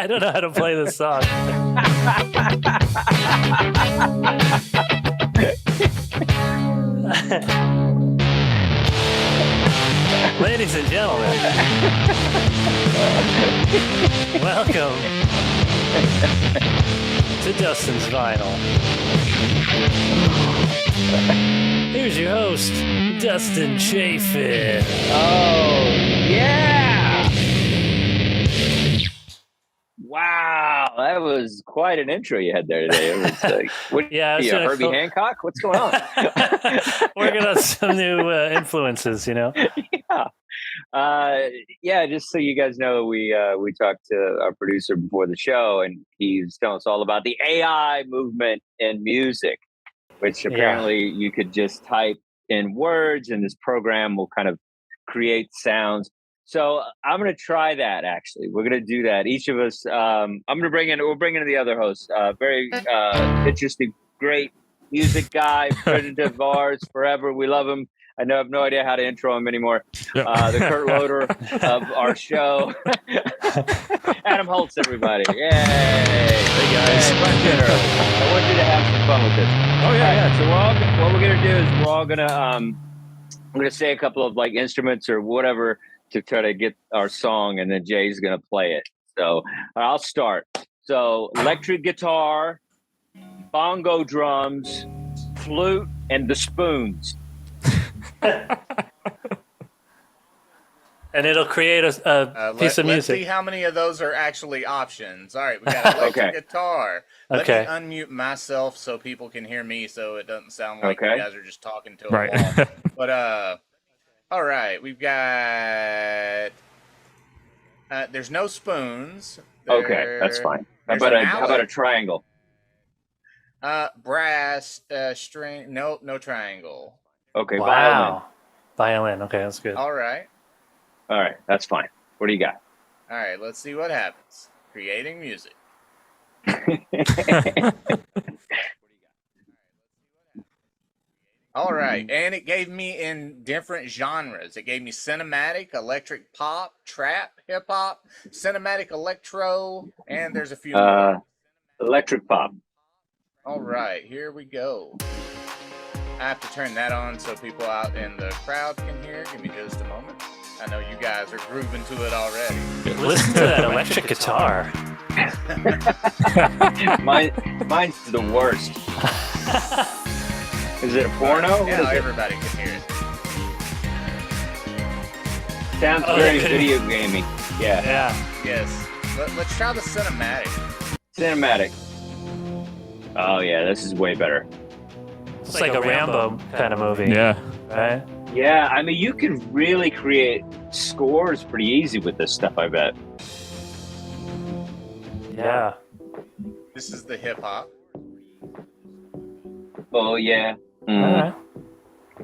I don't know how to play this song. Ladies and gentlemen, welcome to Dustin's Vinyl. Here's your host, Dustin Chafin. Oh, yeah! Wow, that was quite an intro you had there today. It was like, what, Yeah, Herbie Hancock? What's going on? Working on some new influences, you know? Yeah, just so you guys know, we talked to our producer before the show, and he's telling us all about the AI movement in music, which apparently you could just type in words, and this program will kind of create sounds. So I'm going to try that. Actually, we're going to do that. Each of us. We'll bring in the other host. Very interesting, great music guy, friend of ours forever. We love him. I have no idea how to intro him anymore. Yep. The Kurt Loder of our show. Adam Holtz, everybody. Yay. Hey, guys. Hey, I want you to have some fun with this. Oh, yeah, Right, so what we're going to do is we're all going to, I'm going to say a couple of like instruments or whatever to try to get our song, and then Jay's going to play it. So I'll start. So electric guitar, bongo drums, flute, and the spoons. And it'll create a piece of Let's music. see how many of those are actually options. All right, we got electric guitar. Let me unmute myself so people can hear me, so it doesn't sound like you guys are just talking to a wall. But all right, we've got. There's no spoons. Okay, that's fine. How about a triangle? Brass, string. Nope, no triangle. Okay, Wow. Violin. Okay, that's good. All right, that's fine. What do you got? all right. Let's see what happens. Creating music. All right, and it gave me in different genres. It gave me cinematic, electric pop, trap, hip hop, cinematic electro, and there's a few more. Electric pop. All right, here we go. I have to turn that on so people out in the crowd can hear. Give me just a moment. I know you guys are grooving to it already. Listen to that electric guitar. Mine's the worst. Is it a porno? Now everybody can hear it. Sounds very video gamey. Yeah. Yes. Let's try the cinematic. Cinematic. Oh yeah, this is way better. It's like a Rambo kind of movie. Yeah. Right? Yeah, I mean, you can really create scores pretty easy with this stuff, I bet. Yeah. This is the hip hop. Oh yeah. All right.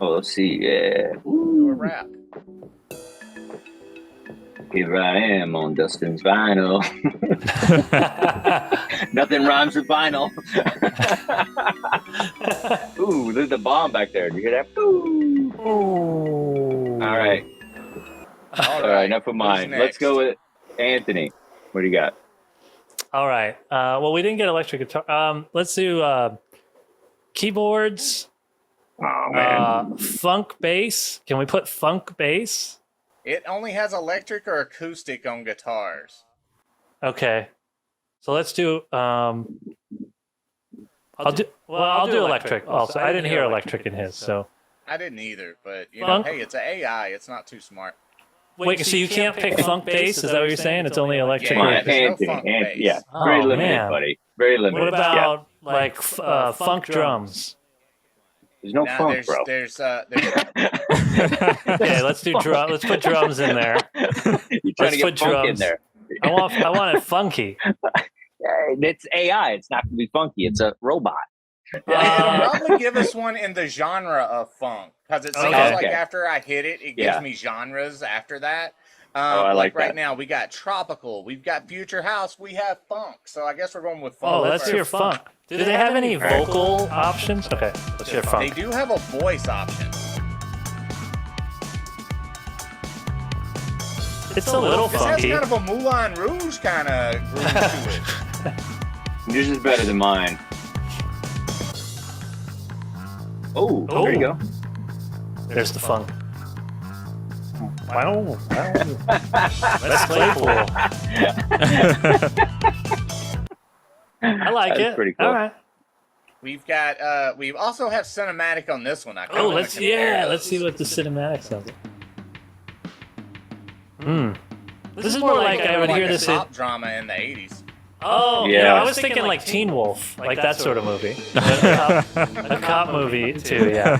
Oh, let's see. Yeah. Do a rap. Here I am on Dustin's Vinyl. Nothing rhymes with vinyl. Ooh, there's the bomb back there. Do you hear that? Ooh. All right. All right, enough of mine. Let's go with Anthony. What do you got? All right. Well, we didn't get electric guitar. Let's do keyboards. Oh, man. Funk bass. Can we put funk bass? It only has electric or acoustic on guitars. Okay. So let's do. I'll do electric also. I didn't hear electric in his, so. I didn't either, but Funk? hey, it's an AI. It's not too smart. Wait, so you can't pick funk bass? Is that what you're saying? It's only electric. Yeah, Come on, there's no funk Anthony. bass. Yeah, very Oh, limited, man. buddy. Very limited. What about like funk drums? There's no Now, funk, bro. there's Okay, let's do drum. Let's put drums in there. You're trying Let's to put get funk in drums. there. I want it funky. It's AI. It's not going to be funky. It's a robot. probably give us one in the genre of funk, because it seems like Okay. after I hit it, it gives me genres after that. I like right that. now, we got tropical, we've got future house, we have funk. So I guess we're going with funk. Oh, let's hear funk. Do they have any vocal options? Okay, let's hear They funk. do have a voice option. It's a little This funky. has kind of a Moulin Rouge kind of groove to it. Yours is better than mine. Oh, there you go. There's the funk. Wow. That's playful. I like That's it. pretty cool. All right. We've got we also have cinematic on this one. Let's see what the cinematic sounds like. This is more like I would hear this in pop drama in the 80s. Oh, yeah. I was thinking like Teen Wolf, like that sort of movie. A cop movie too, yeah.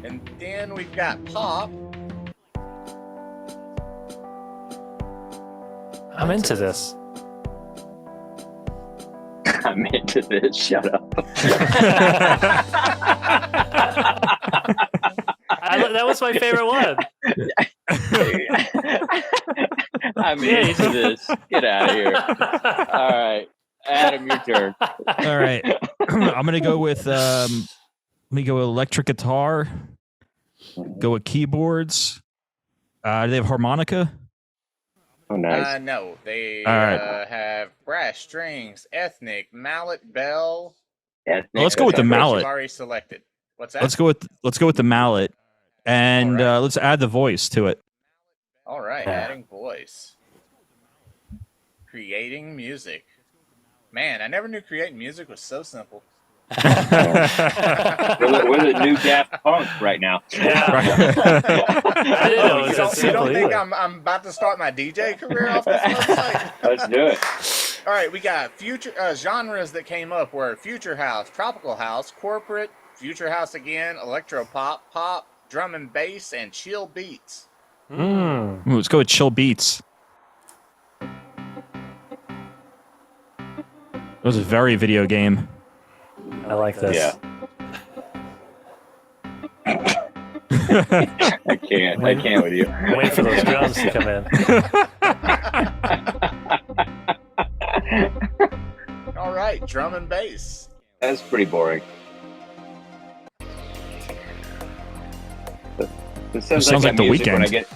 And then we've got pop. I'm into this. I'm into this. Shut up. That was my favorite one. I'm into this. Get out of here. All right, Adam, your turn. All right, I'm gonna go with electric guitar. Go with keyboards. Do they have harmonica? Oh, nice. No, they right. have brass, strings, ethnic, mallet, bell. Ethnic. Well, let's go with the mallet. You've already selected. What's that? Let's go with the mallet, and All right. let's add the voice to it. All right, adding voice. Creating music. Man, I never knew creating music was so simple. We're the new Daft Punk right now. Yeah. I didn't know it was that You simple don't think either. I'm about to start my DJ career off this website? Let's do it. All right, we got future genres that came up were future house, tropical house, corporate, future house again, electro pop, pop, drum and bass, and chill beats. Ooh, let's go with chill beats. It was a very video game. I like this. Yeah. I can't with you. Wait for those drums to come in. All right, drum and bass. That's pretty boring. This sounds like The music when I Weeknd. get.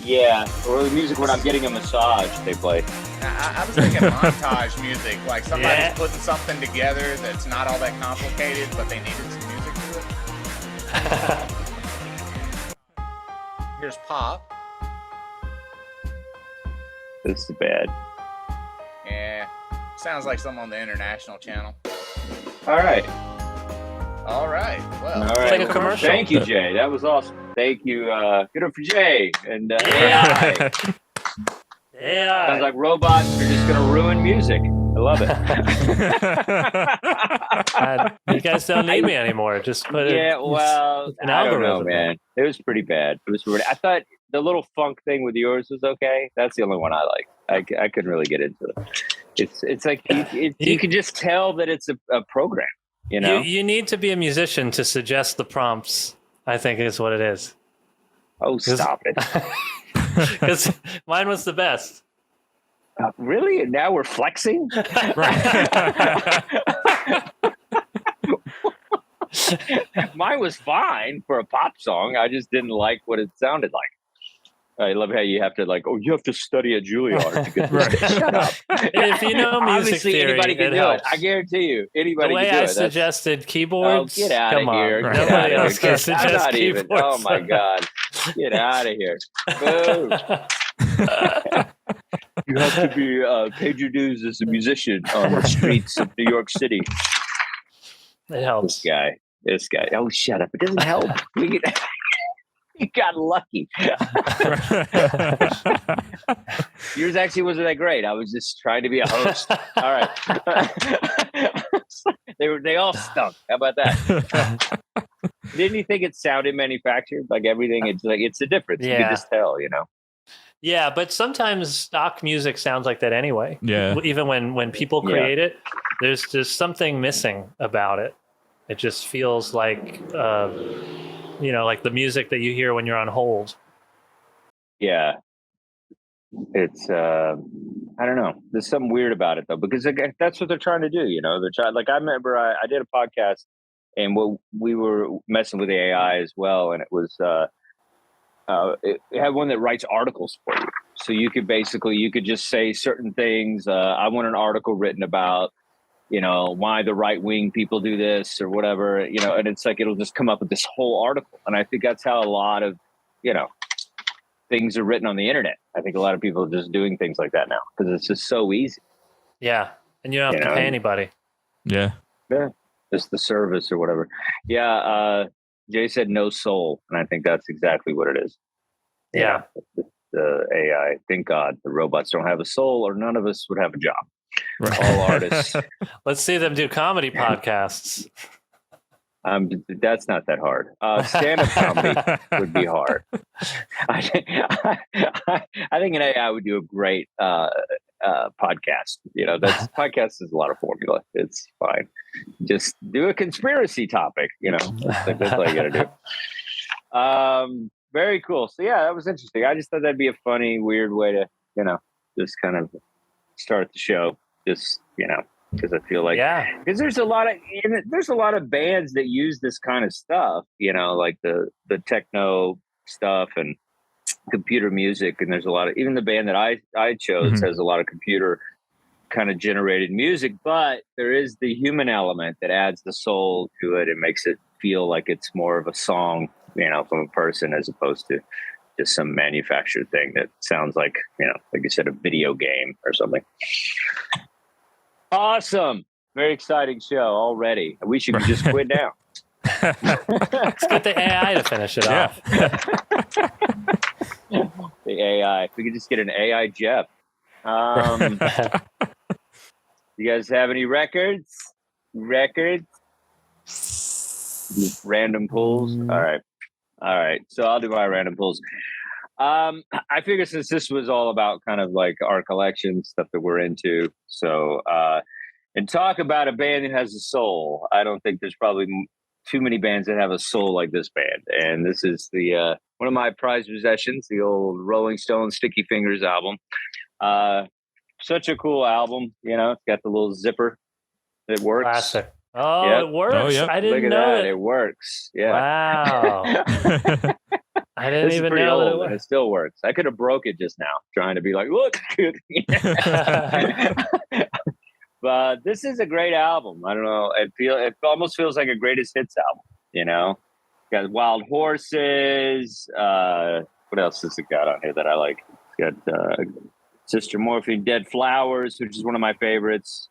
Yeah, or the music when I'm getting a massage. They play. I was thinking montage music, like somebody's putting something together that's not all that complicated, but they needed some music to it. Here's pop. This is bad. Yeah, sounds like something on the international channel. All right. All right, well. All right. like a commercial. Thank you, Jay. That was awesome. Thank you. Good up for Jay. And Yeah. AI. Yeah. Sounds like robots are just going to ruin music. I love it. You guys don't need me anymore. Just put it. Yeah, well, an I don't know, algorithm. man. It was pretty bad. I thought the little funk thing with yours was okay. That's the only one I like. I couldn't really get into it. It's like you can just tell that it's a program. You know, You need to be a musician to suggest the prompts, I think is what it is. oh, stop it. Because mine was the best. Really? And now we're flexing? Mine was fine for a pop song. I just didn't like what it sounded like. I love how you have to study at Juilliard to get this. Shut up. If you know music Obviously, theory, anybody can it do helps. it. I guarantee you. Anybody The way can do I it. suggested keyboards. Oh, get out of come on. here. Get Nobody out of else here. can suggest I'm not keyboards. even. Oh, my God. Get out of here. Boo. You have to be paid your dues as a musician on the streets of New York City. It helps. This guy. Oh, shut up. It doesn't help. You got lucky. Yours actually wasn't that great. I was just trying to be a host. All right. They all stunk. How about that? Didn't you think it sounded manufactured? Like everything, it's a difference. You Yeah. can just tell, you know. Yeah, but sometimes stock music sounds like that anyway. Yeah. Even when people create it, there's just something missing about it. It just feels like, like the music that you hear when you're on hold. Yeah. It's I don't know. There's something weird about it though, because that's what they're trying to do. You know, they're trying. Like I remember I did a podcast, and we were messing with the AI as well, and it was it had one that writes articles for you. So you could just say certain things. I want an article written about, why the right wing people do this or whatever, and it's like, it'll just come up with this whole article. And I think that's how a lot of, things are written on the internet. I think a lot of people are just doing things like that now because it's just so easy. Yeah. And you don't have to pay anybody. Yeah. Yeah. Just the service or whatever. Yeah. Jay said no soul. And I think that's exactly what it is. Yeah. The AI, thank God the robots don't have a soul or none of us would have a job. Right. All artists. Let's see them do comedy podcasts. That's not that hard. Stand-up comedy would be hard. I think an AI would do a great podcast. Podcast is a lot of formula. It's fine. Just do a conspiracy topic. That's all you got to do. Very cool. So yeah, that was interesting. I just thought that'd be a funny, weird way to, just kind of start the show. Just, because I feel like, because there's a lot of bands that use this kind of stuff, like the techno stuff and computer music. And there's a lot of, even the band that I chose has a lot of computer kind of generated music, but there is the human element that adds the soul to it and makes it feel like it's more of a song, from a person as opposed to just some manufactured thing that sounds like, like you said, a video game or something. Awesome. Very exciting show already. We should just quit now. Let's get the AI to finish it off. The AI. If we could just get an AI Jeff. You guys have any records? Random pulls? All right. So I'll do my random pulls. I figure since this was all about kind of like our collection stuff that we're into, so and talk about a band that has a soul. I don't think there's probably too many bands that have a soul like this band, and this is the one of my prized possessions, the old Rolling Stones Sticky Fingers album. Such a cool album, it's got the little zipper that works. Classic. Oh, It works. Oh, yep. I didn't know that. It works. Yeah. Wow. I didn't even know that it worked. It still works. I could have broke it just now trying to be like, look. But this is a great album. I don't know. It almost feels like a greatest hits album, Got Wild Horses. What else has it got on here that I like? It's got Sister Morphine, Dead Flowers, which is one of my favorites.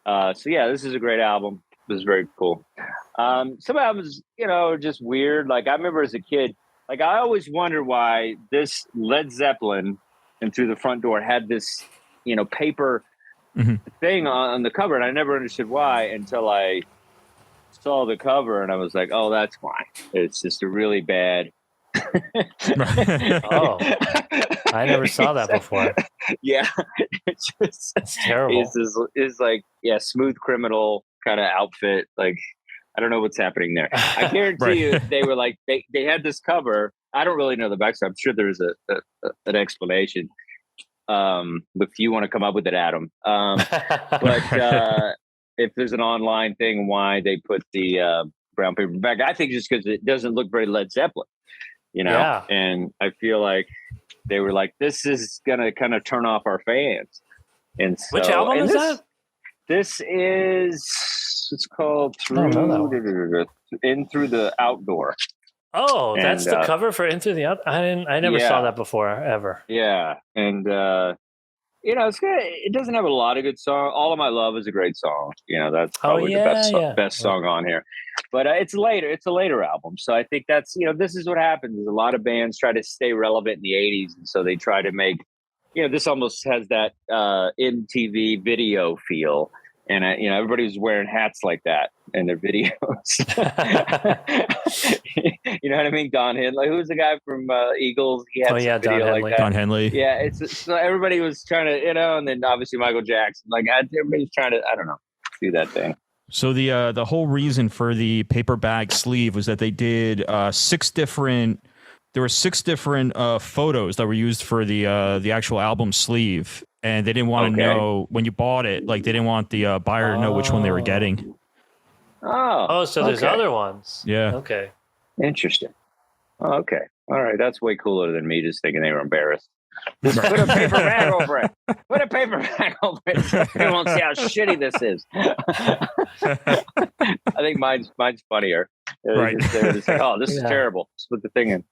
So yeah, this is a great album. It was very cool. Some albums, are just weird. Like I remember as a kid, like I always wondered why this Led Zeppelin and Through the Front Door had this, paper thing on the cover, and I never understood why until I saw the cover, and I was like, oh, that's why. It's just a really bad. Oh, I never saw that before. Yeah, it's terrible. It's like Smooth Criminal kind of outfit. Like I don't know what's happening there. I guarantee you they were like they had this cover. I don't really know the backstory. I'm sure there's an explanation. If you want to come up with it, Adam. But if there's an online thing why they put the brown paper back, I think just because it doesn't look very Led Zeppelin. And I feel like they were like, this is going to kind of turn off our fans. And so, which album is that? This is, it's called Through the Outdoor. Oh, that's the cover for Into the Outdoor. I never saw that before, ever. Yeah. And, it's good. It doesn't have a lot of good songs. All of My Love is a great song. That's probably the best song on here. But it's later. It's a later album. So I think that's, this is what happens. Is a lot of bands try to stay relevant in the 80s. And so they try to make, this almost has that MTV video feel. And, everybody was wearing hats like that in their videos. You know what I mean? Don Henley. Who's the guy from Eagles? He had some video like that. Don Henley. Yeah. So everybody was trying to, and then obviously Michael Jackson. Like everybody's trying to, I don't know, do that thing. So the whole reason for the paper bag sleeve was that they did 6 different. There were 6 different photos that were used for the actual album sleeve, and they didn't want to know when you bought it. Like they didn't want the buyer to know which one they were getting. So there's other ones. Yeah. Okay. Interesting. Okay. All right, that's way cooler than me just thinking they were embarrassed. Just put a paper bag over it. Put a paper bag over it so they won't see how shitty this is. I think mine's funnier. Right. They're just like, oh, this is terrible. Just put the thing in.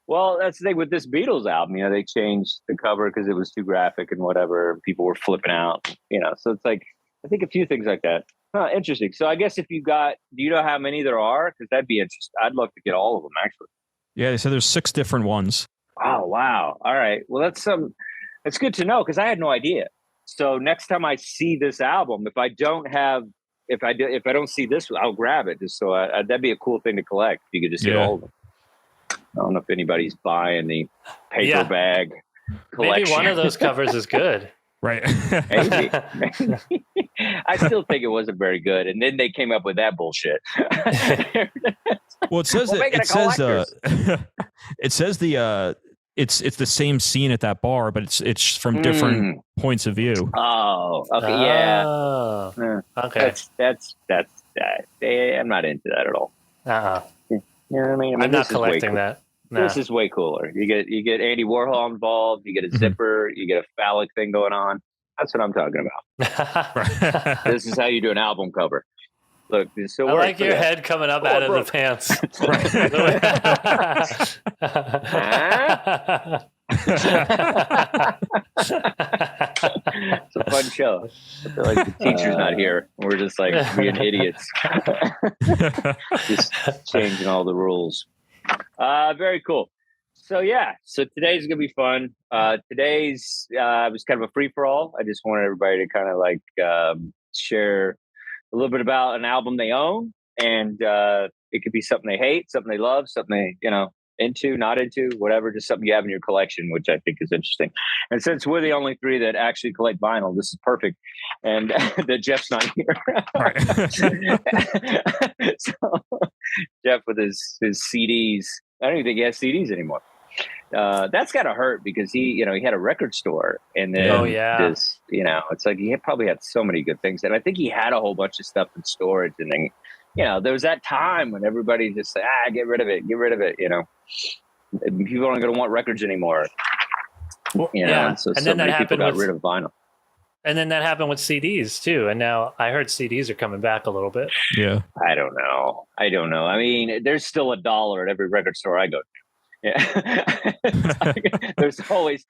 Well, that's the thing with this Beatles album. You know, they changed the cover because it was too graphic and whatever. People were flipping out. You know, so it's like I think a few things like that. Huh, interesting. So I guess if you got, do you know how many there are? Because that'd be interesting. I'd love to get all of them actually. Yeah, they said there's 6 different ones. Oh wow! All right. Well, that's good to know because I had no idea. So next time I see this album, if I don't see this, I'll grab it. Just so that'd be a cool thing to collect. You could just get all of them. I don't know if anybody's buying the paper bag collection. Maybe one of those covers is good. Right. Maybe. I still think it wasn't very good. And then they came up with that bullshit. Well, it says it's the same scene at that bar, but it's from different points of view. Oh, okay, yeah. Okay. That's I'm not into that at all. You know what I mean? I'm not collecting that. No. This is way cooler. You get Andy Warhol involved. You get a zipper. You get a phallic thing going on. That's what I'm talking about. This is how you do an album cover. Look, I like your head coming up out of the pants. It's a fun show. I feel like the teacher's not here. We're just like being idiots. Just changing all the rules. Very cool. So today's gonna be fun. Today's was kind of a free for all. I just wanted everybody to kind of like share a little bit about an album they own, and it could be something they hate, something they love, something they into, not into, whatever, just something you have in your collection, which I think is interesting. And since we're the only 3 that actually collect vinyl, this is perfect. And that Jeff's not here. So Jeff with his CDs. I don't even think he has CDs anymore. That's gotta hurt because he had a record store, and then it's like he probably had so many good things, and I think he had a whole bunch of stuff in storage, and then there was that time when everybody just said, get rid of it. People aren't going to want records anymore. And so many people got rid of vinyl. And then that happened with CDs too. And now I heard CDs are coming back a little bit. Yeah. I don't know. I mean, there's still $1 at every record store I go to. Yeah. there's always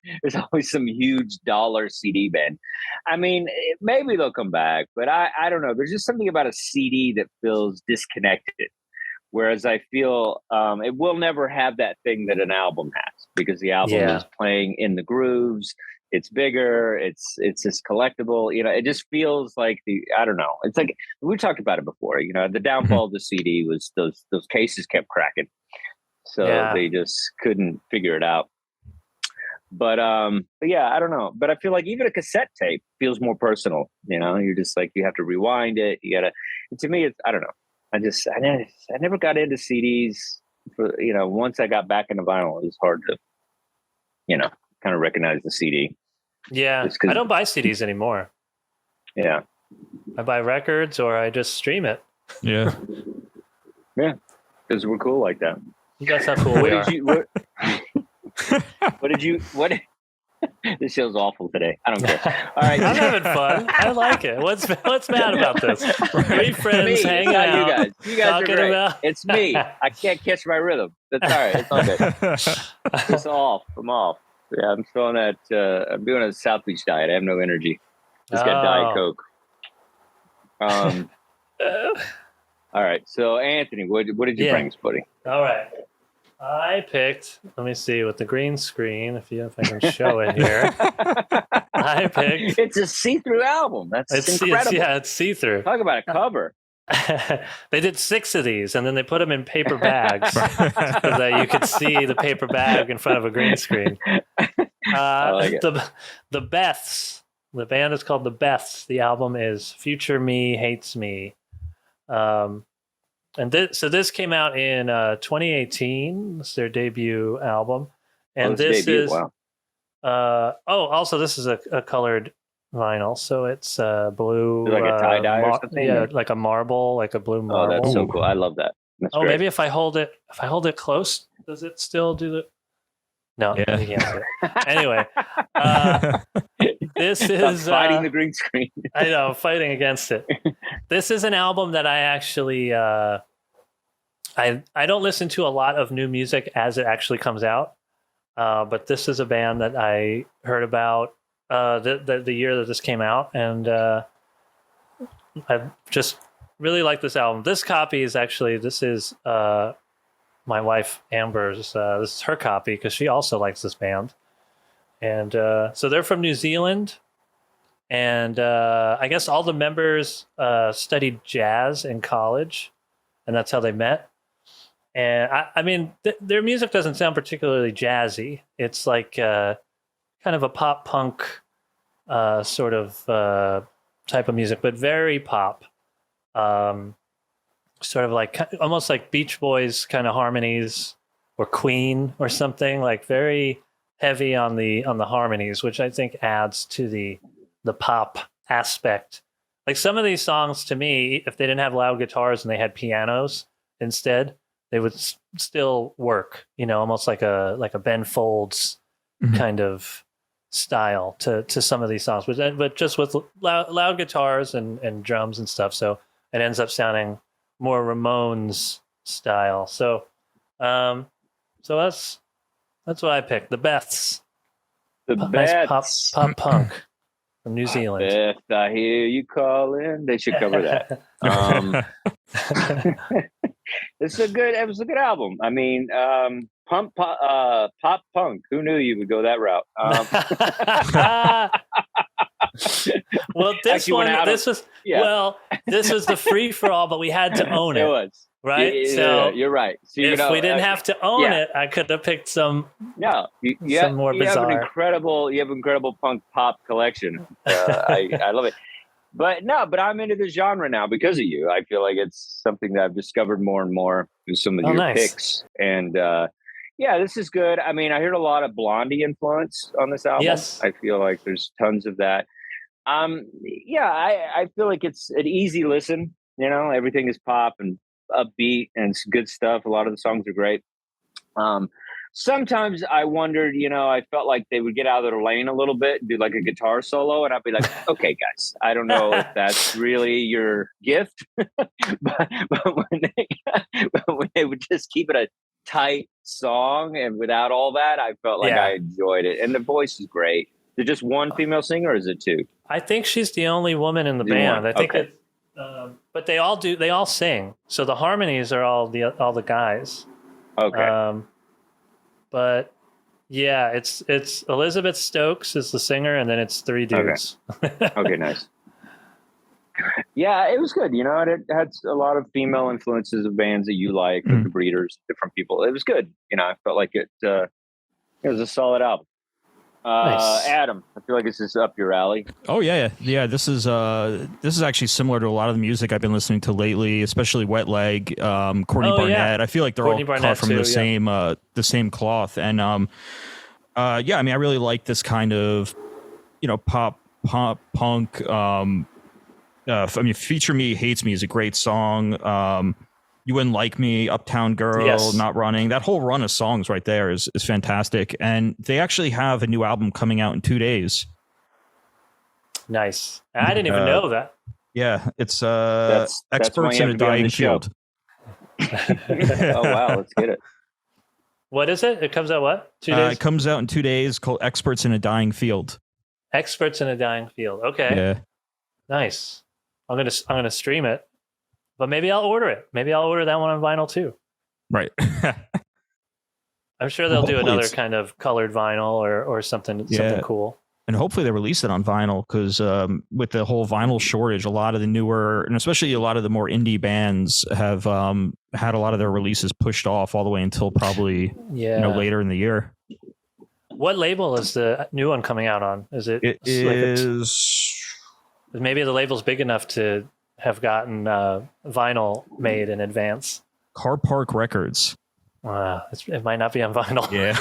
some huge dollar CD bin. I mean, maybe they'll come back, but I don't know. There's just something about a CD that feels disconnected. Whereas I feel it will never have that thing that an album has, because the album is playing in the grooves. It's bigger. It's just collectible. It just feels like I don't know. It's like we talked about it before. The downfall of the CD was those cases kept cracking. So they just couldn't figure it out. But yeah, I don't know. But I feel like even a cassette tape feels more personal. You're just like, you have to rewind it. You gotta. And to me, I don't know. I never got into CDs. Once I got back into vinyl, it was hard to, kind of recognize the CD. Yeah, I don't buy CDs anymore. Yeah, I buy records or I just stream it. Yeah, yeah, because we're cool like that. That's how cool we are. What? This show's awful today. I don't care. All right, I'm having fun. I like it. What's bad about this? 3 friends hanging out. You guys are great. It's me. I can't catch my rhythm. That's all right. It's all good. It's off. I'm off. Yeah, I'm feeling that. I'm doing a South Beach diet. I have no energy. Just got Diet Coke. All right. So, Anthony, what did you bring us, buddy? All right. I picked, let me see, with the green screen, if I can show it here. I picked. It's a see-through album. That's incredible. It's see-through. Talk about a cover. They did 6 of these, and then they put them in paper bags so that you could see the paper bag in front of a green screen. The Beths. The band is called the Beths. The album is Future Me Hates Me. And this came out in 2018. It's their debut album, and this is also this is a colored vinyl, so it's blue, like a tie dye or something. Yeah, like a marble, like a blue marble. Oh, that's so cool! I love that. That's great. Maybe if I hold it close, does it still do the? No, you can't see it. Anyway, this is fighting the green screen. I know, fighting against it. This is an album that I actually I don't listen to a lot of new music as it actually comes out, but this is a band that I heard about the year that this came out, and I just really like this album. This copy is actually my wife Amber's. This is her copy because she also likes this band, and so they're from New Zealand, and I guess all the members studied jazz in college, and that's how they met. And I mean, their music doesn't sound particularly jazzy. It's like kind of a pop punk sort of type of music, but very pop. Sort of like almost like Beach Boys kind of harmonies, or Queen or something, like very heavy on the harmonies, which I think adds to the pop aspect. Like some of these songs, to me, if they didn't have loud guitars and they had pianos instead, they would still work. You know, almost like a Ben Folds kind of style to some of these songs, but just with loud guitars and drums and stuff. So it ends up sounding more Ramones style. So that's what I picked. The Beths. The Beths. Beths. Pop punk from New Zealand. Beth, I hear you calling. They should cover that. It was a good album. I mean, pop punk. Who knew you would go that route? Well, this was the free for all, but we had to own it. It was right. So you're right. So, if we didn't have to own it, I could have picked some. No, some more bizarre. You have an incredible punk pop collection. I love it. But I'm into the genre now because of you. I feel like it's something that I've discovered more and more through some of your picks. And this is good. I mean, I heard a lot of Blondie influence on this album. Yes. I feel like there's tons of that. I feel like it's an easy listen. You know, everything is pop and upbeat and it's good stuff. A lot of the songs are great. Sometimes I wondered, I felt like they would get out of their lane a little bit and do like a guitar solo. And I'd be like, okay, guys, I don't know if that's really your gift. but when they would just keep it a tight song and without all that, I felt like I enjoyed it. And the voice is great. Is it just one female singer or is it two? I think she's the only woman in the band. I think but they all sing. So the harmonies are all the guys. Okay. But yeah, it's Elizabeth Stokes is the singer, and then it's three dudes. Okay, nice. Yeah, it was good. It had a lot of female influences of bands that you like, the Breeders, different people. It was good. I felt like it was a solid album. Nice. Adam, I feel like this is up your alley. Oh yeah. This is actually similar to a lot of the music I've been listening to lately, especially Wet Leg, Courtney Barnett. Yeah. I feel like they're Courtney all cut from the same cloth. And I mean, I really like this kind of pop punk. I mean, Feature Me Hates Me is a great song. You Wouldn't Like Me, Uptown Girl, Not Running. That whole run of songs right there is fantastic. And they actually have a new album coming out in 2 days. Nice. I didn't even know that. Yeah, it's Experts in a Dying Field. Oh, wow. Let's get it. What is it? It comes out what? 2 days? It comes out in 2 days, called Experts in a Dying Field. Experts in a Dying Field. Okay. Yeah. Nice. I'm gonna stream it. But maybe I'll order it. Maybe I'll order that one on vinyl too. Right. I'm sure they'll do another kind of colored vinyl or something cool. And hopefully they release it on vinyl because with the whole vinyl shortage, a lot of the newer and especially a lot of the more indie bands have had a lot of their releases pushed off all the way until probably later in the year. What label is the new one coming out on? Is it? It is. Maybe the label's big enough to have gotten vinyl made in advance. Car Park Records. It might not be on vinyl. Yeah.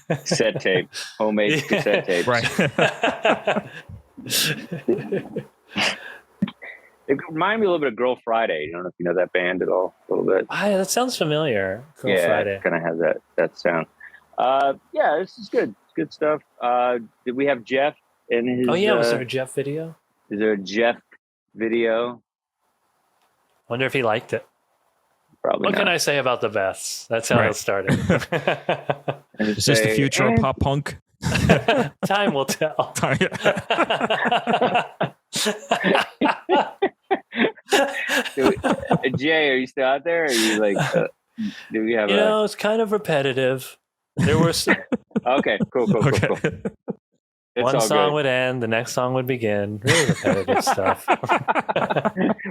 Cassette tape. Homemade cassette tapes. Right. It reminded me a little bit of Girl Friday. I don't know if you know that band at all. A little bit. That sounds familiar. Girl Friday. Kind of has that sound. This is good. It's good stuff. Did we have Jeff in his? Oh yeah, was there a Jeff video? Is there a Jeff video? Wonder if he liked it. Probably. What not. can I say about the Beths? That's how it started. Is this the future of pop punk? Time will tell. Jay, are you still out there? Or are you like? Do we have? It's kind of repetitive. There were some... Okay, cool. One song would end, the next song would begin. Really repetitive stuff.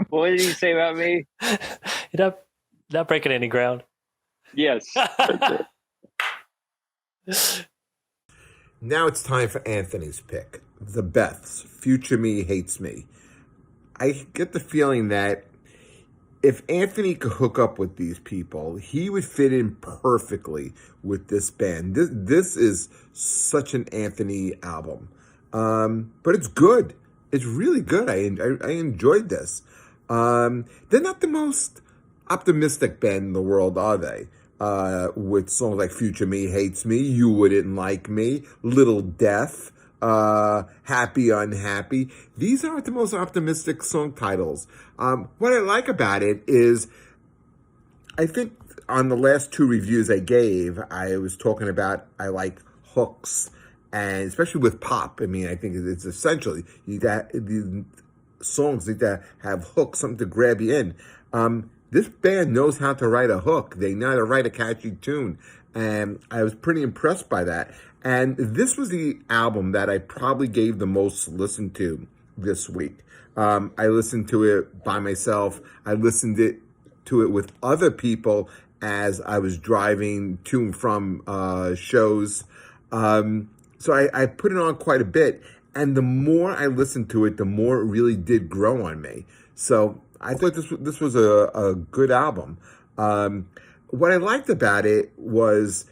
What did you say about me? You're not breaking any ground. Yes. Now it's time for Anthony's pick. The Beths, Future Me Hates Me. I get the feeling that if Anthony could hook up with these people, he would fit in perfectly with this band. This is such an Anthony album. But it's good. It's really good. I enjoyed this. They're not the most optimistic band in the world, are they? With songs like Future Me Hates Me, You Wouldn't Like Me, Little Death, Happy Unhappy. These aren't the most optimistic song titles. What I like about it is, I think on the last two reviews I gave, I was talking about I like hooks, and especially with pop. I mean, I think it's essential. The songs need to have hooks, something to grab you in. This band knows how to write a hook. They know how to write a catchy tune. And I was pretty impressed by that. And this was the album that I probably gave the most listen to this week. I listened to it by myself. I listened to it with other people as I was driving to and from shows. So I put it on quite a bit. And the more I listened to it, the more it really did grow on me. So I thought this was a good album. What I liked about it was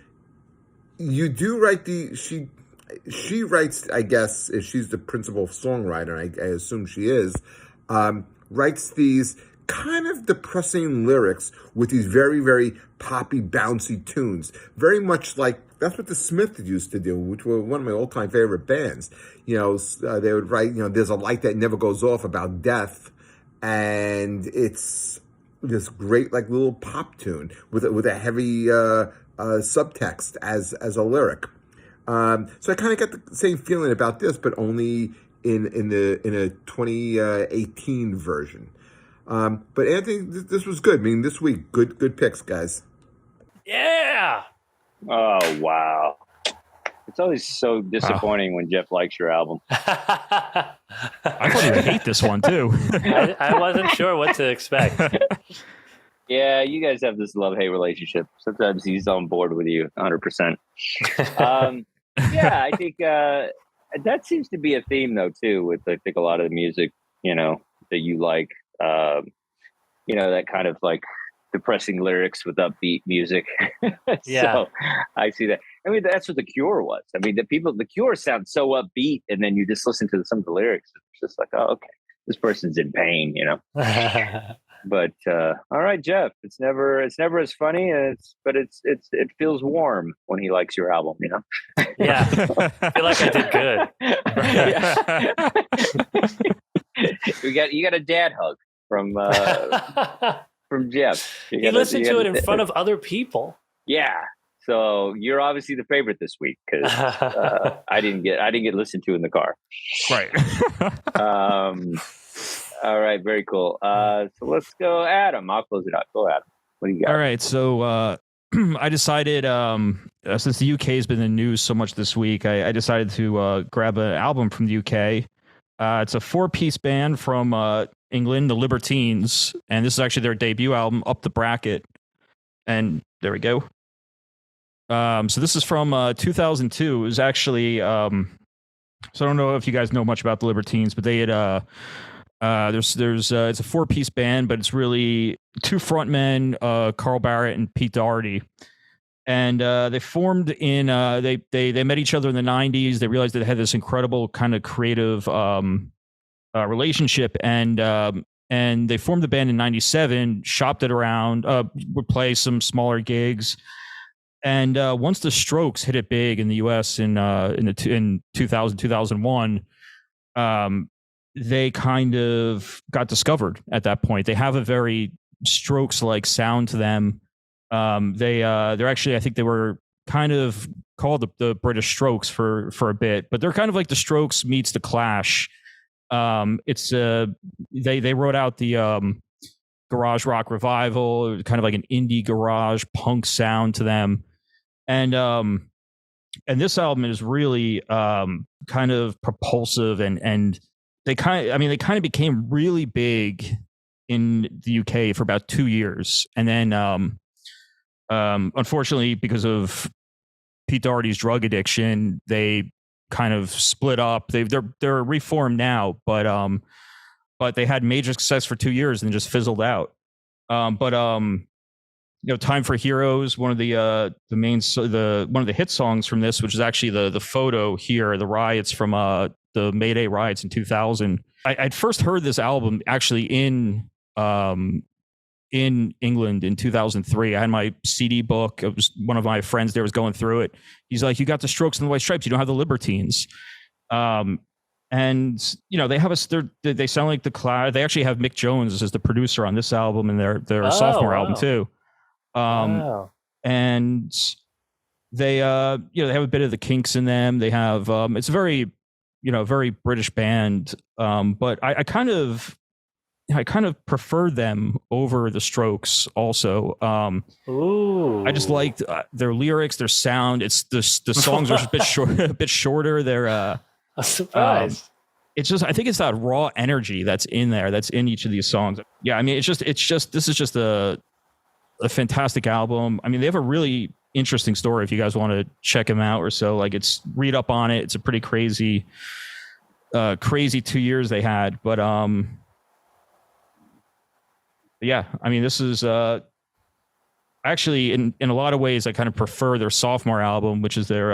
you do write she writes, I guess, if she's the principal songwriter, I assume she is, writes these kind of depressing lyrics with these very, very poppy, bouncy tunes. Very much like, that's what the Smiths used to do, which were one of my all-time favorite bands. They would write, There's a Light That Never Goes Off about death. And it's this great, like, little pop tune with a heavy subtext as a lyric. So I kind of got the same feeling about this, but only in a 2018 version. But Anthony, this was good. I mean, this week, good picks, guys. Yeah. Oh wow. It's always so disappointing when Jeff likes your album. I thought he would hate this one, too. I wasn't sure what to expect. Yeah, you guys have this love-hate relationship. Sometimes he's on board with you 100%. I think that seems to be a theme, though, too, with, I think, a lot of the music, that you like. That kind of, like, depressing lyrics with upbeat music. Yeah. So I see that. I mean, that's what The Cure was. I mean, The Cure sounds so upbeat, and then you just listen to some of the lyrics. It's just like, oh, okay, this person's in pain, But all right, Jeff. It's never as funny but it feels warm when he likes your album, Yeah, I feel like I did good. You got a dad hug from Jeff. He listened to it in front of other people. Yeah. So you're obviously the favorite this week because I didn't get listened to in the car. Right. All right. Very cool. So let's go, Adam. I'll close it out. Go, Adam. What do you got? All right. So I decided, since the UK has been in the news so much this week, I decided to grab an album from the UK. It's a 4-piece band from England, the Libertines, and this is actually their debut album, Up the Bracket. And there we go. So this is from 2002. It was actually, so I don't know if you guys know much about the Libertines, but they had, it's a 4-piece band, but it's really 2 frontmen, Carl Barrett and Pete Doherty. And they formed in, they met each other in the 90s. They realized that they had this incredible kind of creative relationship. And and they formed the band in 97, shopped it around, would play some smaller gigs. And once the Strokes hit it big in the US in 2000, 2001, they kind of got discovered at that point. They have a very Strokes-like sound to them. They're actually, I think they were kind of called the British Strokes for a bit, but they're kind of like the Strokes meets the Clash. It's they wrote out the garage rock revival, kind of like an indie garage punk sound to them, and this album is really kind of propulsive, and they kind of became really big in the UK for about 2 years, and then unfortunately, because of Pete Doherty's drug addiction, they kind of split up. They're reformed now, but they had major success for 2 years and just fizzled out. Time for Heroes, one of the hit songs from this, which is actually the photo here, the riots from the May Day riots in 2000. I'd first heard this album actually in England in 2003. I had my CD book. It was one of my friends there was going through it. He's like, "You got the Strokes and the White Stripes. You don't have the Libertines." And they have they sound like the Clash. They actually have Mick Jones as the producer on this album and their sophomore album too. And they they have a bit of the Kinks in them. They have it's a very very British band. But I kind of prefer them over the Strokes also. I just liked their lyrics, their sound. It's the songs are a bit shorter. They're a surprise. It's just, I think it's that raw energy that's in there, that's in each of these songs. Yeah, I mean, this is just a fantastic album. I mean, they have a really interesting story if you guys want to check them out or so. Like, read up on it. It's a pretty crazy 2 years they had. But yeah, I mean, this is actually in a lot of ways I kind of prefer their sophomore album, which is their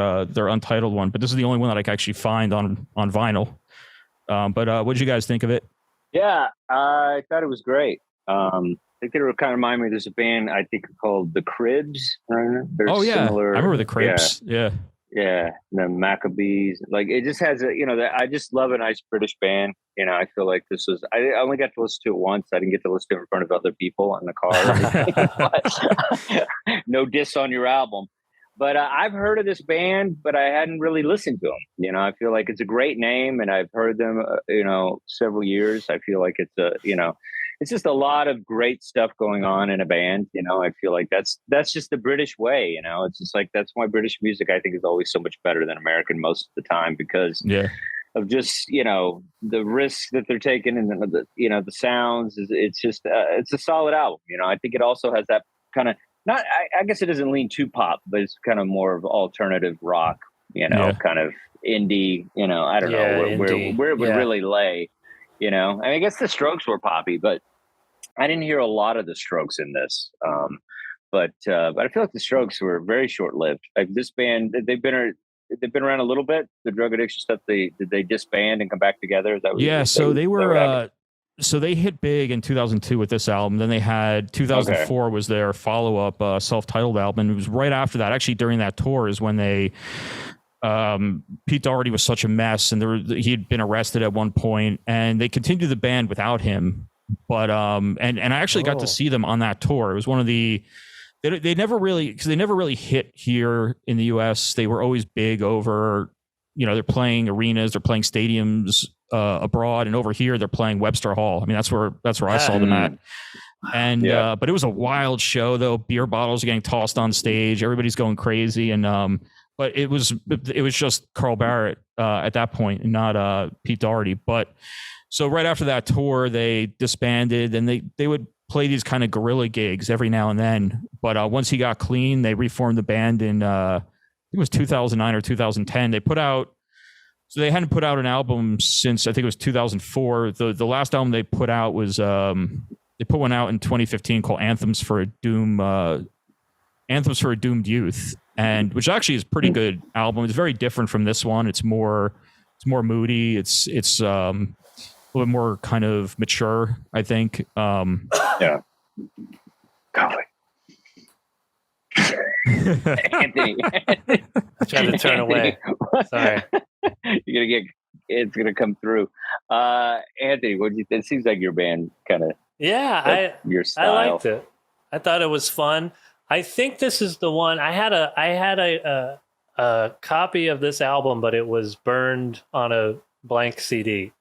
Untitled one. But this is the only one that I can actually find on vinyl. But what did you guys think of it? Yeah, I thought it was great. I think it kind of reminded me. There's a band I think called the Cribs. Oh yeah, similar, I remember the Cribs. Yeah, the Maccabees. Like, it just has I just love a nice British band. I feel like this was. I only got to listen to it once. I didn't get to listen to it in front of other people in the car. No diss on your album. But I've heard of this band, but I hadn't really listened to them. I feel like it's a great name, and I've heard them, several years. I feel like it's it's just a lot of great stuff going on in a band. I feel like that's just the British way. It's just like, that's why British music, I think, is always so much better than American most of the time, because of just, the risks that they're taking, and the sounds. It's just, it's a solid album. I think it also has that kind of, not, I guess it doesn't lean too pop, but it's kind of more of alternative rock, kind of indie, I don't know where it would really lay, I mean, I guess the Strokes were poppy, but I didn't hear a lot of the Strokes in this. But I feel like the Strokes were very short-lived. Like, this band, they've been around a little bit. The drug addiction stuff, did they disband and come back together? So they hit big in 2002 with this album. Then they had 2004 was their follow-up self-titled album. It was right after that. Actually, during that tour is when they Pete Doherty was such a mess, and he had been arrested at one point, and they continued the band without him. But and I actually got to see them on that tour. It was one of the they never really hit here in the US. They were always big over, they're playing arenas, they're playing stadiums abroad, and over here they're playing Webster Hall. I mean, that's where I saw them at. And but it was a wild show, though. Beer bottles are getting tossed on stage, everybody's going crazy, and but it was just Carl Barrett at that point, and not Pete Doherty. But so right after that tour, they disbanded, and they would play these kind of guerrilla gigs every now and then. But once he got clean, they reformed the band in I think it was 2009 or 2010. They hadn't put out an album since, I think it was 2004. The last album they put out was they put one out in 2015 called Anthems for a Doomed Youth, and which actually is a pretty good album. It's very different from this one. It's more moody. It's little bit more kind of mature, I think. Yeah. Golly. Anthony. I tried to turn away. Sorry. It's gonna come through. Anthony, what do you think? It seems like your band kind of your style. I liked it. I thought it was fun. I think this is the one. I had a copy of this album, but it was burned on a blank CD.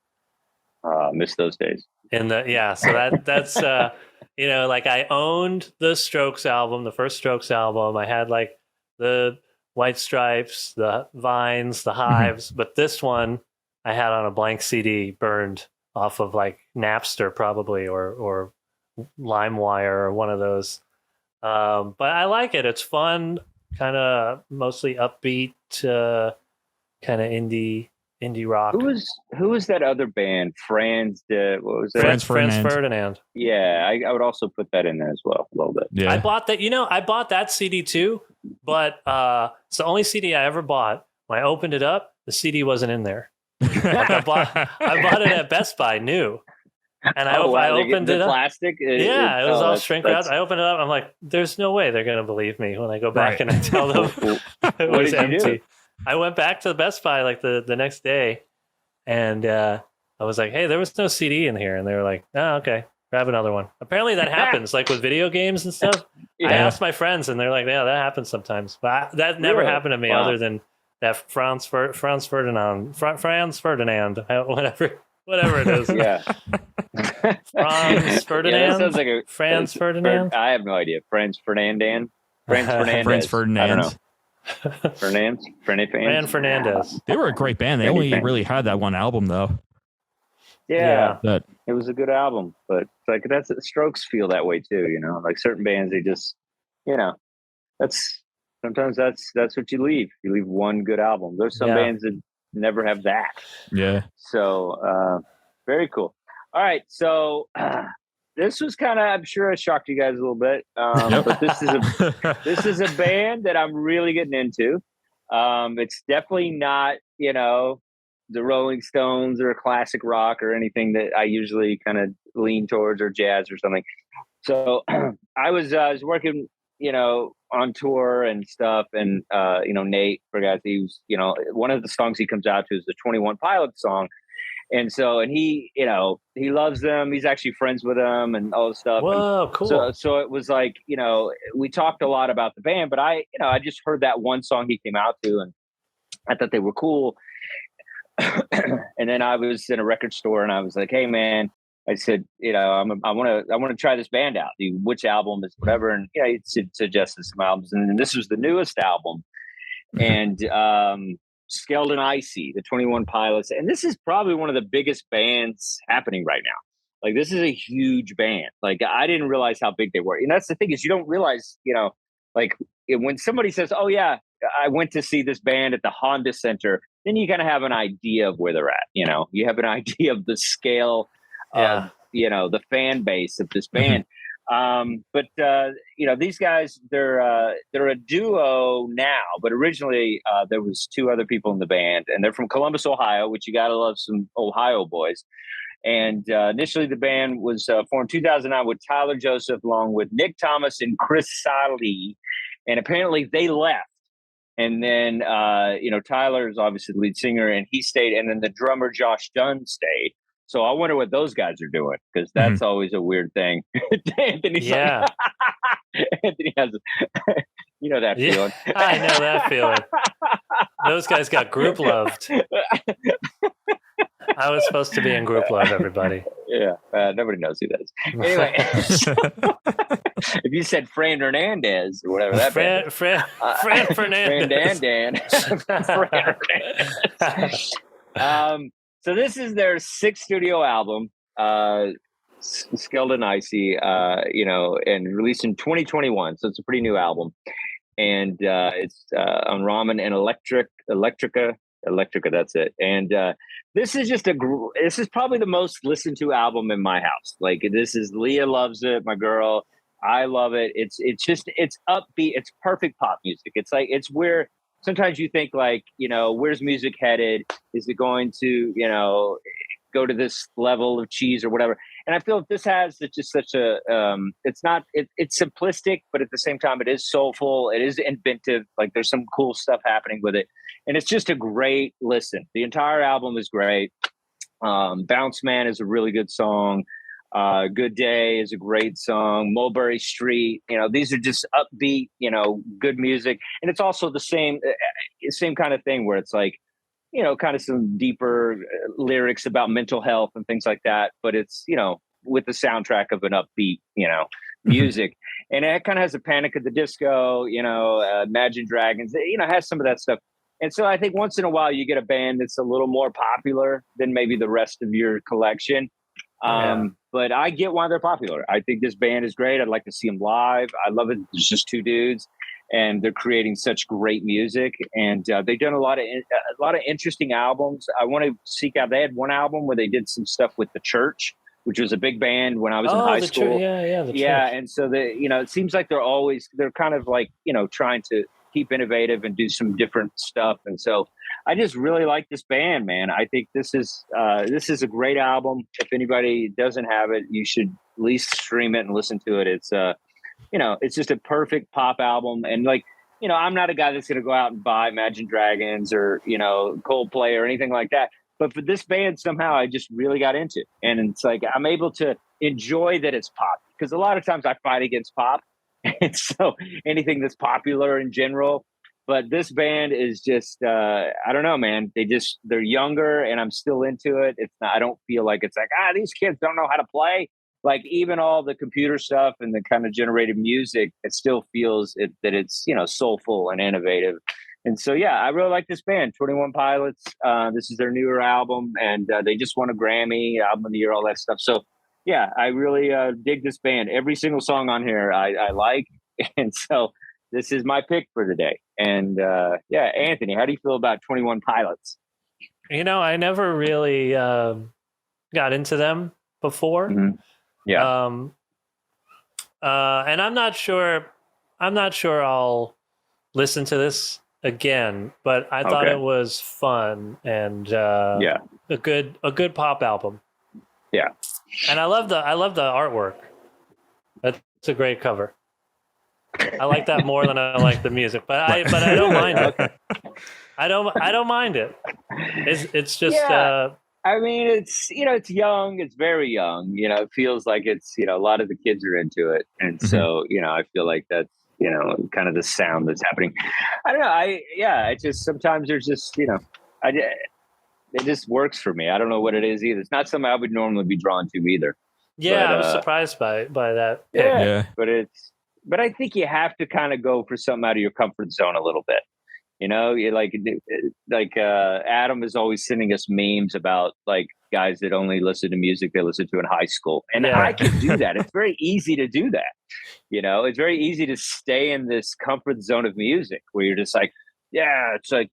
Miss those days. So that's like I owned the Strokes album, the first Strokes album. I had like the White Stripes, the Vines, the Hives, but this one I had on a blank CD burned off of like Napster probably or LimeWire or one of those. But I like it. It's fun, kind of mostly upbeat, kind of indie rock. Who was that other band? Franz Ferdinand. Yeah, I would also put that in there as well a little bit. Yeah. I bought that CD too, but it's the only CD I ever bought. When I opened it up, the CD wasn't in there. Like I bought it at Best Buy new. And I opened it up. Plastic? It was all shrink wrapped. I opened it up. I'm like, there's no way they're going to believe me when I go back and I tell them it was empty. I went back to the Best Buy like the next day, and I was like, hey, there was no CD in here. And they were like, oh, okay, grab another one. Apparently that happens, like with video games and stuff. Yeah. I asked my friends, and they're like, yeah, that happens sometimes. But that never happened to me other than that Franz Ferdinand, whatever it is. Yeah. Franz Ferdinand? Yeah, that sounds like Franz Ferdinand? I have no idea. Franz Ferdinand? Franz Ferdinand. I don't know. Fran Fernandez. They were a great band. They only really had that one album, though. Yeah. It was a good album. But like Strokes feel that way too, Like certain bands, they just, sometimes that's what you leave. You leave one good album. There's some bands that never have that. Yeah. So very cool. All right, so this was kind of, I'm sure I shocked you guys a little bit, but this is a band that I'm really getting into. It's definitely not, the Rolling Stones or classic rock or anything that I usually kind of lean towards, or jazz or something. So I was working, on tour and stuff, and Nate, for guys, he was, one of the songs he comes out to is the 21 Pilots song. And so, and he, he loves them. He's actually friends with them and all this stuff. Whoa, cool. So it was like, we talked a lot about the band, but I just heard that one song he came out to, and I thought they were cool. And then I was in a record store, and I was like, hey man, I said, I want to try this band out. Which album is whatever? And he suggested some albums, and this was the newest album, and Skelled and Icy, the 21 Pilots. And this is probably one of the biggest bands happening right now. Like, this is a huge band. Like, I didn't realize how big they were. And that's the thing, is you don't realize, like when somebody says, oh yeah, I went to see this band at the Honda Center, then you kind of have an idea of where they're at. You have an idea of the scale of, the fan base of this band. But these guys, they're a duo now, but originally there was two other people in the band, and they're from Columbus, Ohio, which you got to love some Ohio boys. And initially the band was formed 2009 with Tyler Joseph, along with Nick Thomas and Chris Sali. And apparently they left. And then, Tyler is obviously the lead singer, and he stayed. And then the drummer, Josh Dunn, stayed. So I wonder what those guys are doing, because that's always a weird thing. Anthony's like, Anthony has, that feeling. I know that feeling. Those guys got group loved. I was supposed to be in group love, everybody. Yeah, nobody knows who that is. Anyway, if you said Fran Hernandez or whatever that Fran Fernandez. Fran Hernandez. So this is their sixth studio album, Skelled and Icy, and released in 2021. So it's a pretty new album. And it's on Ramen and Electrica, that's it. And this is this is probably the most listened to album in my house. Like, this is, Leah loves it, my girl. I love it. It's upbeat. It's perfect pop music. It's like, it's where sometimes you think, like, where's music headed? Is it going to, go to this level of cheese or whatever. And I feel that this has just such a, it's simplistic, but at the same time, it is soulful. It is inventive. Like there's some cool stuff happening with it. And it's just a great listen. The entire album is great. Bounce Man is a really good song. Good Day is a great song. Mulberry Street, these are just upbeat, good music. And it's also the same kind of thing where it's like, kind of some deeper lyrics about mental health and things like that. But it's, with the soundtrack of an upbeat, music. And it kind of has a Panic at the Disco, Imagine Dragons, has some of that stuff. And so I think once in a while you get a band that's a little more popular than maybe the rest of your collection. But I get why they're popular. I think this band is great. I'd like to see them live. I love it. There's just two dudes, and they're creating such great music. And they've done a lot of interesting albums. I want to seek out. They had one album where they did some stuff with the Church, which was a big band when I was in high school. The Church. And so it seems like they're kind of like trying to keep innovative and do some different stuff. And so I just really like this band, man. I think this is a great album. If anybody doesn't have it, you should at least stream it and listen to it. It's it's just a perfect pop album. And like, I'm not a guy that's going to go out and buy Imagine Dragons or, Coldplay or anything like that. But for this band, somehow I just really got into. And it's like, I'm able to enjoy that it's pop, because a lot of times I fight against pop. And so anything that's popular in general, but this band is just, I don't know, man. They're younger and I'm still into it. I don't feel like it's like, these kids don't know how to play. Like even all the computer stuff and the kind of generated music, it still feels that it's, soulful and innovative. And so, yeah, I really like this band, 21 Pilots. This is their newer album, and they just won a Grammy, album of the year, all that stuff. So, yeah, I really dig this band. Every single song on here I like. And so this is my pick for today. And Anthony, how do you feel about 21 Pilots? I never really got into them before. Mm-hmm. Yeah. And I'm not sure I'll listen to this again, but I thought it was fun and a good pop album. Yeah. And I love the artwork. That's a great cover. I like that more than I like the music, but I don't mind it. I don't mind it. It's just I mean, it's it's young, it's very young, it feels like it's a lot of the kids are into it. And so, I feel like that's kind of the sound that's happening. I don't know. It's just sometimes there's just, it just works for me. I don't know what it is either. It's not something I would normally be drawn to either. Yeah, I was surprised by that. Yeah. But I think you have to kind of go for something out of your comfort zone a little bit. You like Adam is always sending us memes about like guys that only listen to music they listened to in high school. And I can do that. It's very easy to do that. It's very easy to stay in this comfort zone of music where you're just like, yeah, it's like,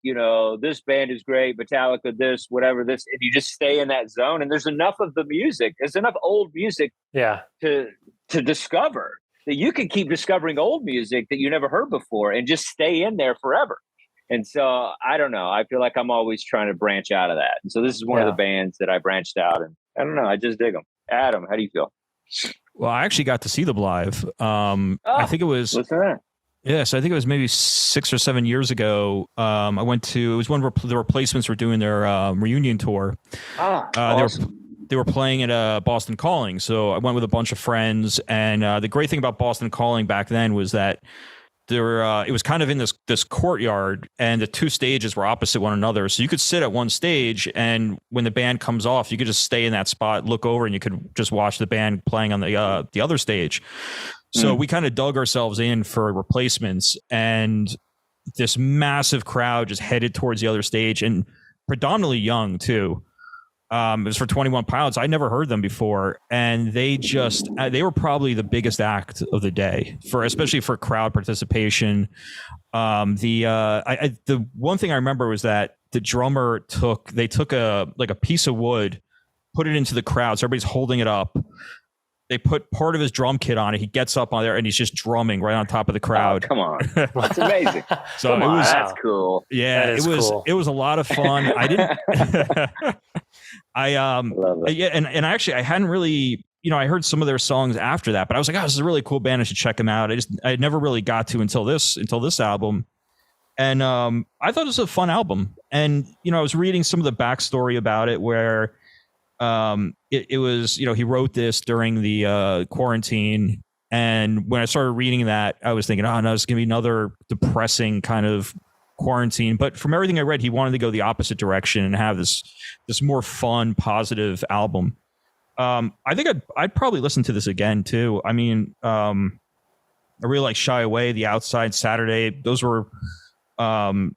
this band is great, Metallica, this, whatever, this, and you just stay in that zone. And there's enough of the music. There's enough old music to discover that you can keep discovering old music that you never heard before and just stay in there forever. And so I don't know. I feel like I'm always trying to branch out of that. And so this is one of the bands that I branched out, and I don't know. I just dig them. Adam, how do you feel? Well, I actually got to see them live. I think it was. What's that? Yes, I think it was maybe 6 or 7 years ago. I went to. It was when the Replacements were doing their reunion tour. Awesome. They were playing at Boston Calling, so I went with a bunch of friends. And the great thing about Boston Calling back then was that it was kind of in this courtyard, and the two stages were opposite one another. So you could sit at one stage, and when the band comes off, you could just stay in that spot, look over, and you could just watch the band playing on the other stage. So we kind of dug ourselves in for Replacements, and this massive crowd just headed towards the other stage, and predominantly young too. It was for 21 Pilots. I never heard them before, and they were probably the biggest act of the day, especially for crowd participation. The one thing I remember was that the drummer took a piece of wood, put it into the crowd, so everybody's holding it up. They put part of his drum kit on it. He gets up on there and he's just drumming right on top of the crowd. Oh, come on. That's amazing. So that's cool. Yeah, it was cool. It was a lot of fun. I love it. Yeah, and actually I hadn't really, I heard some of their songs after that, but I was like, oh, this is a really cool band. I should check them out. I never really got to until this album. And I thought it was a fun album. And, I was reading some of the backstory about it where it was, he wrote this during the quarantine. And when I started reading that, I was thinking, oh, no, it's going to be another depressing kind of quarantine. But from everything I read, he wanted to go the opposite direction and have this more fun, positive album. I think I'd probably listen to this again, too. I mean, I really like Shy Away, The Outside, Saturday. Those were... and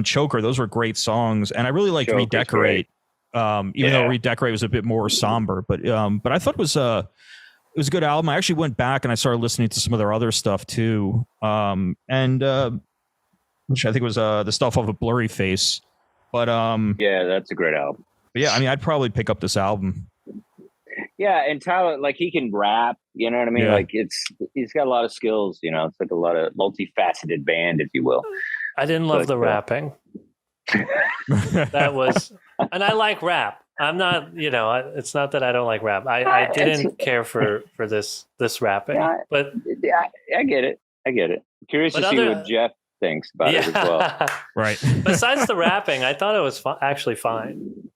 Choker, those were great songs, and I really liked Choker's Redecorate. Even though Redecorate was a bit more somber, but I thought it was a good album. I actually went back and I started listening to some of their other stuff too, which I think was the stuff off of Blurry Face. But yeah, that's a great album. But yeah, I mean, I'd probably pick up this album. Yeah, and Tyler, like, he can rap, you know what I mean? Yeah. Like, he's got a lot of skills, it's like a lot of multifaceted band, if you will. I didn't love the rapping. That was, and I like rap. I'm not, it's not that I don't like rap. I didn't care for this rapping, but I get it. Curious to see what Jeff thinks about it as well. Right. Besides the rapping, I thought it was actually fine.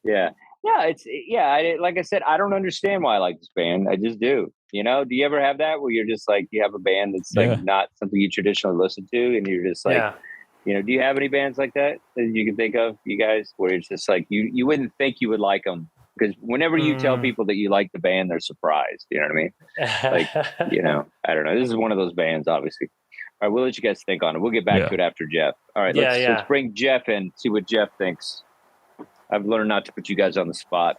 Yeah. Like I said, I don't understand why I like this band. I just do. Do you ever have that where you're just like, you have a band that's like not something you traditionally listen to, and you're just like, do you have any bands like that you can think of, you guys, where it's just like you wouldn't think you would like them, because whenever you tell people that you like the band, they're surprised. You know what I mean? Like, I don't know. This is one of those bands, obviously. All right, we'll let you guys think on it. We'll get back to it after Jeff. All right, let's bring Jeff in, see what Jeff thinks. I've learned not to put you guys on the spot.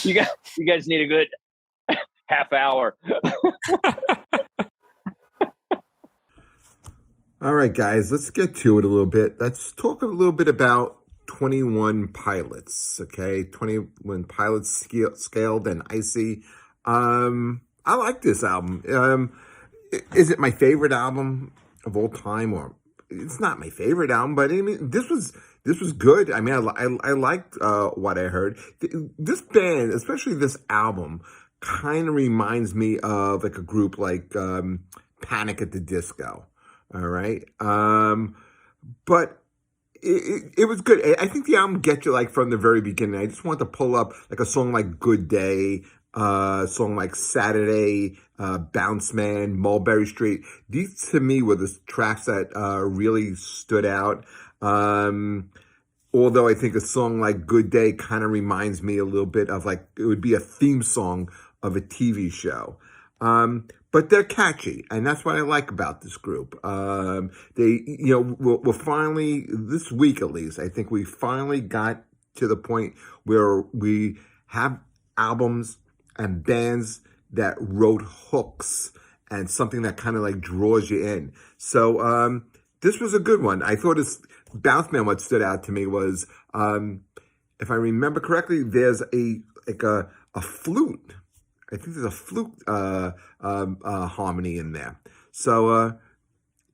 You guys need a good half hour. All right, guys, let's get to it a little bit. Let's talk a little bit about 21 Pilots, okay? 21 Pilots, Scaled and Icy. I like this album. Is it my favorite album of all time? Or it's not my favorite album, but I mean, this was good. I mean, I liked what I heard. This band, especially this album, kind of reminds me of like a group like Panic at the Disco. All right, but it was good. I think the album gets you like from the very beginning. I just want to pull up like a song like "Good Day," a song like "Saturday," "Bounce Man," "Mulberry Street." These to me were the tracks that really stood out. Although I think a song like "Good Day" kind of reminds me a little bit of like it would be a theme song of a TV show. But they're catchy, and that's what I like about this group. We're finally, this week at least, I think we finally got to the point where we have albums and bands that wrote hooks and something that kind of like draws you in. So this was a good one. I thought this Bounce Man, what stood out to me was, if I remember correctly, there's a flute. I think there's a flute harmony in there. So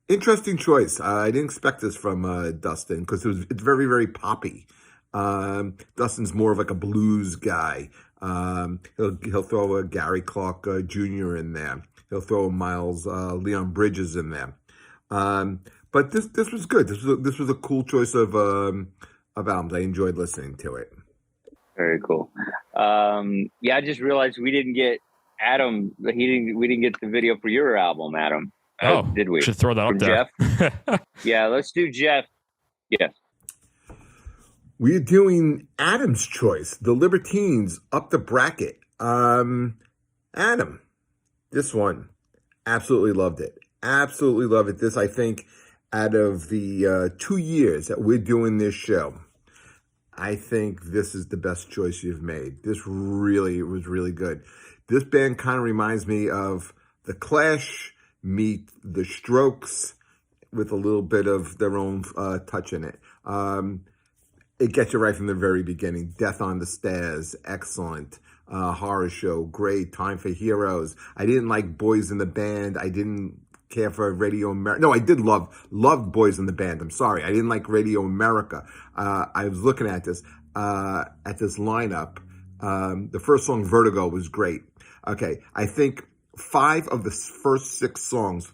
interesting choice. I didn't expect this from Dustin because it's very, very poppy. Dustin's more of like a blues guy. He'll throw a Gary Clark Jr. in there. He'll throw a Miles Leon Bridges in there. But this was good. This was a cool choice of albums. I enjoyed listening to it. Very cool. I just realized we didn't get Adam. We didn't get the video for your album, Adam. Oh, did we? Should throw that From up there. Jeff? Yeah, let's do Jeff. Yes. We're doing Adam's choice. The Libertines up the bracket. Adam, this one, absolutely loved it. Absolutely loved it. This, I think, out of the 2 years that we're doing this show, I think this is the best choice you've made. This really was really good. This band kind of reminds me of The Clash meet The Strokes with a little bit of their own touch in it. It gets you right from the very beginning. Death on the Stairs, excellent. Horror Show, great. Time for Heroes. I didn't like Boys in the Band. I didn't care for Radio America. No, I did love Boys in the Band. I'm sorry, I didn't like Radio America. I was looking at this lineup. The first song, Vertigo, was great. Okay, I think 5 of the first 6 songs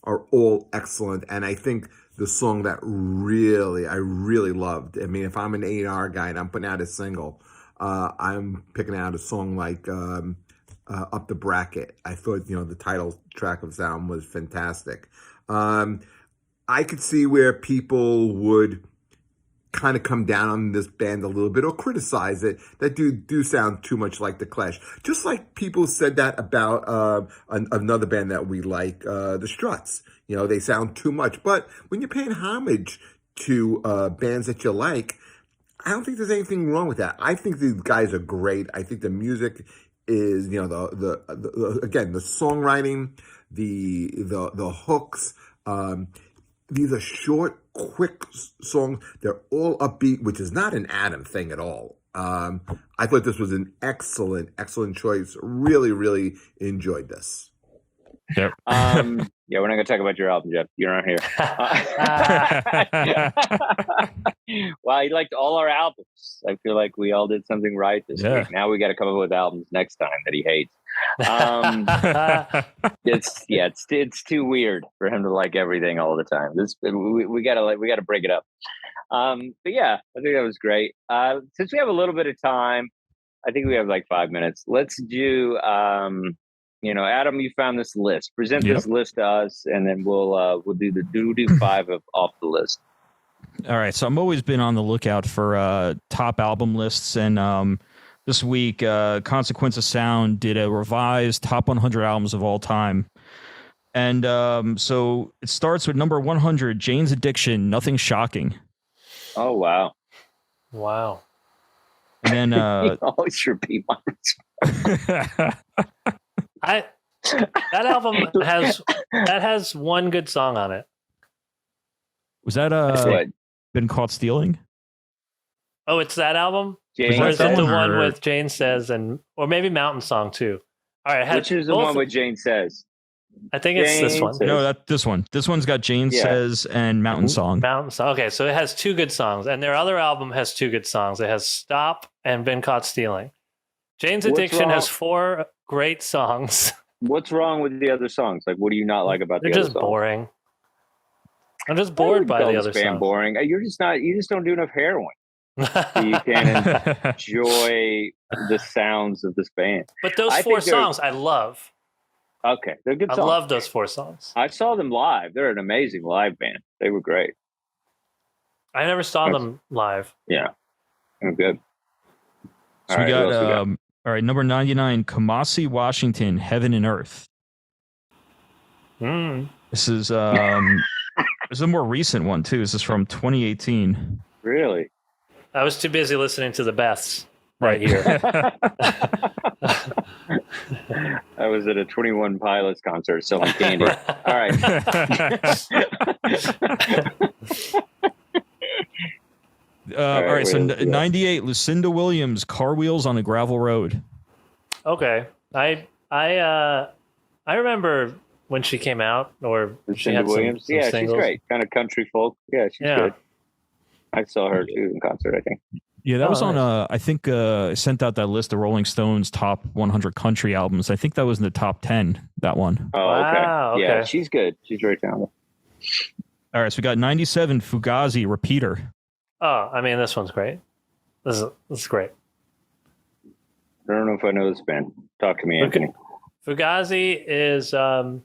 are all excellent, and I think the song that I really loved. I mean, if I'm an A&R guy and I'm putting out a single, I'm picking out a song like Up the Bracket. I thought, the title track of sound was fantastic. I could see where people would kind of come down on this band a little bit or criticize it, that do sound too much like The Clash. Just like people said that about another band that we like, the Struts. They sound too much. But when you're paying homage to bands that you like, I don't think there's anything wrong with that. I think these guys are great. I think the music is, again, the songwriting, the hooks. These are short, quick songs. They're all upbeat, which is not an Adam thing at all. I thought this was an excellent choice. Really, really enjoyed this. Yep. Yeah, we're not going to talk about your album, Jeff. You're not here. Well, he liked all our albums. I feel like we all did something right this week. Now we got to come up with albums next time that he hates. It's too weird for him to like everything all the time. We gotta break it up. But yeah, I think that was great. Since we have a little bit of time, I think we have like 5 minutes. Let's do Adam, you found this list. Present this list to us, and then we'll do 5 off the list. All right. So I've always been on the lookout for top album lists, and this week, Consequence of Sound did a revised top 100 albums of all time. And so it starts with number 100, Jane's Addiction, Nothing Shocking. Oh, wow. Wow. And then... always repeat one. That album has one good song on it. Was that Been Caught Stealing? Oh, it's that album? Jane or is it the one or... with Jane Says or maybe Mountain Song too? All right, which is the one with Jane Says? I think it's this one. No, this one. This one's got Jane Says and Mountain Song. Mountain Song. Okay, so it has 2 good songs, and their other album has 2 good songs. It has Stop and Been Caught Stealing. Jane's Addiction has 4 great songs. What's wrong with the other songs? Like, what do you not like about the other songs? They're just boring. I'm just bored by the other songs. Boring. You just don't do enough heroin. So you can enjoy the sounds of this band. But those 4 songs I love. Okay, they're good songs. I love those 4 songs. I saw them live. They're an amazing live band. They were great. I never saw them live. Yeah, they're good. So we got all right, number 99, Kamasi, Washington, Heaven and Earth. This is this is a more recent one too. This is from 2018. Really? I was too busy listening to the Beths right here. I was at a 21 Pilots concert selling candy. All right. All right. So 98, Lucinda Williams, Car Wheels on a Gravel Road. Okay. I remember when she came out, or Lucinda she had Williams. some Yeah, singles. She's great. Kind of country folk. Yeah, she's good. I saw her too in concert, I think. Yeah, that was on I think I sent out that list of Rolling Stones top 100 country albums. I think that was in the top 10, that one. Oh, wow, okay. Yeah, she's good. She's very talented. All right, so we got 97, Fugazi, Repeater. Oh, I mean, this one's great. This is great. I don't know if I know this band. Talk to me, Anthony. Fugazi is do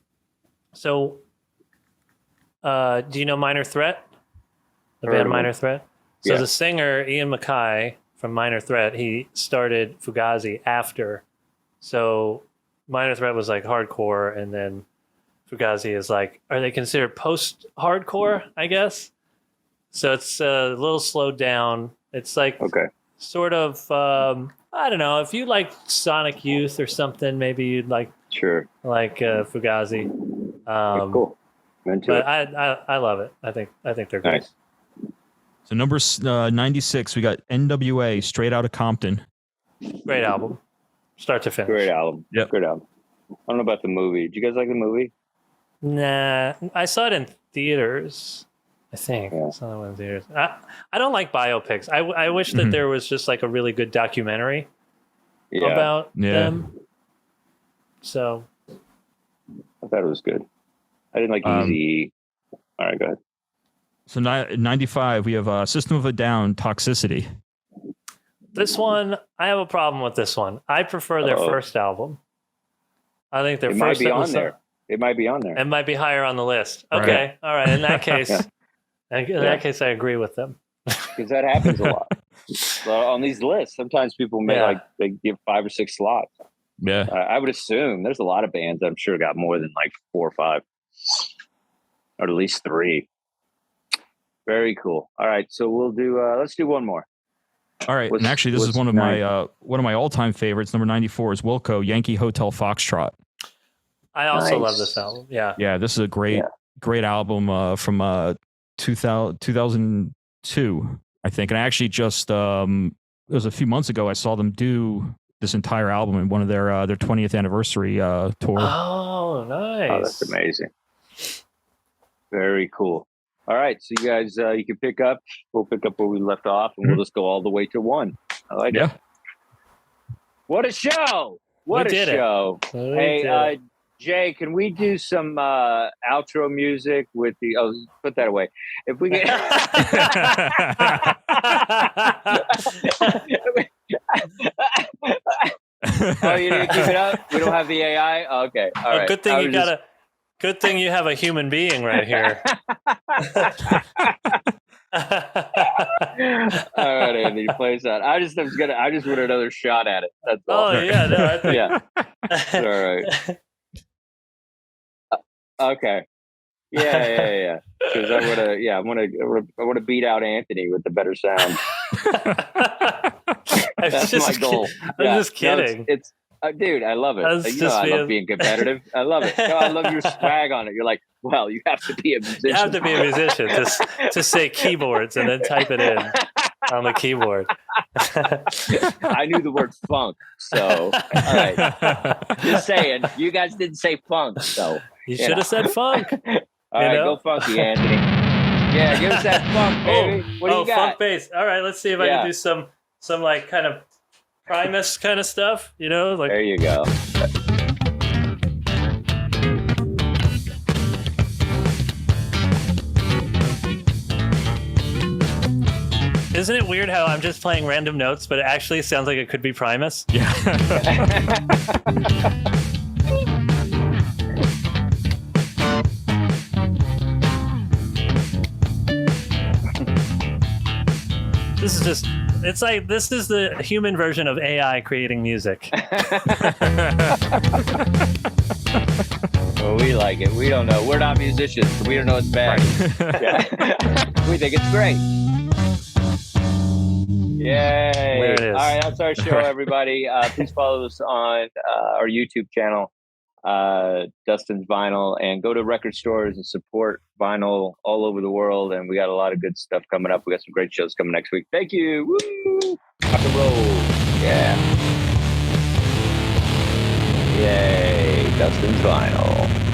you know Minor Threat? The band Minor Threat? So the singer, Ian Mackay from Minor Threat, he started Fugazi after. So Minor Threat was like hardcore, and then Fugazi is like, are they considered post-hardcore, I guess? So it's a little slowed down. It's like sort of, I don't know, if you like Sonic Youth or something, maybe you'd like Fugazi. Cool. But I love it. I think they're great. Nice. So number 96, we got NWA, Straight Outta Compton. Great album, start to finish. Great album. Yep. Great album. I don't know about the movie. Did you guys like the movie? Nah, I saw it in theaters. I think I saw that one in theaters. I don't like biopics. I wish that there was just like a really good documentary about them. So I thought it was good. I didn't like Easy. All right, go ahead. So 95, we have System of a Down, Toxicity. This one, I have a problem with this one. I prefer their first album. I think their first might be on there. It might be on there. It might be higher on the list. Okay, right. All right. In that case, that case, I agree with them. Because that happens a lot. Well, on these lists, sometimes people may they give 5 or 6 slots. Yeah, I would assume there's a lot of bands I'm sure got more than like 4 or 5, or at least 3. Very cool. All right, so we'll do. Let's do one more. All right, and actually, this is one of my all-time favorites. Number 94 is Wilco, Yankee Hotel Foxtrot. I also love this album. Yeah, this is a great album from 2002, I think. And I actually just it was a few months ago. I saw them do this entire album in one of their 20th anniversary tour. Oh, nice! Oh, that's amazing. Very cool. All right, so you guys, you can pick up. We'll pick up where we left off, and we'll just go all the way to 1. I like it. What a show! What a show! Hey, Jay, can we do some outro music with the? Oh, put that away. If we get. Oh, you didn't keep it up? We don't have the AI? Oh, okay. All right. Good thing Good thing you have a human being right here. All right, Andy, play that. I just want another shot at it. That's all. Oh yeah, no, I think... All right. Okay. Yeah. Because I want to beat out Anthony with the better sound. That's my goal. I'm just kidding. It's dude, I love it. I love being competitive. I love it. No, I love your swag on it. You're like, well, you have to be a musician. You have to be a musician to say keyboards and then type it in on the keyboard. I knew the word funk, so all right. Just saying, you guys didn't say funk, so you should have said funk. All right, go funky, Anthony. Yeah, give us that funk, baby. What do you got? Funk bass. All right, let's see if I can do some like kind of Primus kind of stuff, like there you go. Isn't it weird how I'm just playing random notes, but it actually sounds like it could be Primus? Yeah. This is the human version of AI creating music. Well, we like it. We don't know. We're not musicians. So we don't know it's bad. We think it's great. Yay. There it is. All right, that's our show, everybody. Please follow us on our YouTube channel, Dustin's Vinyl, and go to record stores and support vinyl all over the world. And we got a lot of good stuff coming up. We got some great shows coming next week. Thank you. Woo! Rock and roll. Yeah. Yay. Dustin's Vinyl.